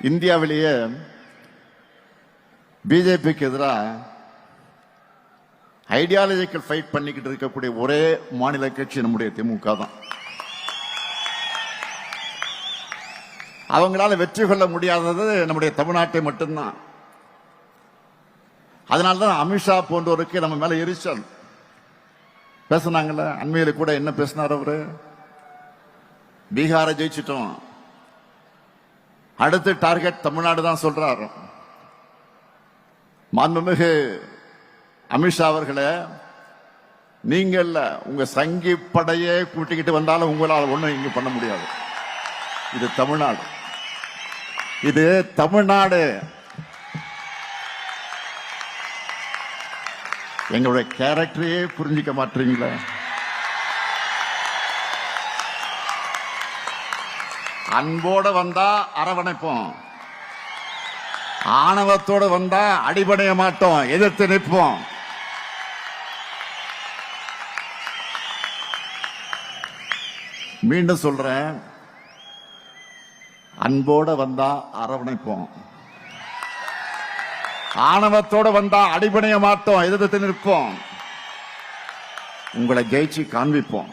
இந்தியாவிலேயே பிஜேபிக்கு எதிராக ஐடியாலஜிக்கல் ஃபைட் பண்ணிக்கிட்டு இருக்கக்கூடிய ஒரே மாநில கட்சி நம்முடைய திமுக தான். அவங்களால வெற்றி கொள்ள முடியாதது நம்முடைய தமிழ்நாட்டை மட்டும்தான். அதனால்தான் அமித்ஷா போன்றவருக்கு நம்ம மேல எரிச்சல். பேசினாங்கல்ல, அண்மையில கூட என்ன பேசினார் அவரு? பீகாரை ஜெயிச்சிட்டோம், அடுத்து டார்கெட் தமிழ்நாடு தான் சொல்றாரு. மாண்புமிகு அமித்ஷா அவர்களே, நீங்க உங்க சங்கி படையே கூட்டிக்கிட்டு வந்தாலும் உங்களால் ஒண்ணும் இங்க பண்ண முடியாது. இது தமிழ்நாடு, இது தமிழ்நாடு. எங்களுடைய கேரக்டரையே புரிஞ்சிக்க மாட்டீங்களா? அன்போட வந்தா அரவணைப்போம், ஆணவத்தோட வந்தா அடிபடைய மாட்டோம், எதிர்த்து நிற்போம். மீண்டும் சொல்றேன், அன்போட வந்தா அரவணைப்போம், ஆணவத்தோட வந்தா அடிபடைய மாட்டோம், எதிர்த்து நிற்போம், உங்களை ஜெயிச்சு காண்பிப்போம்.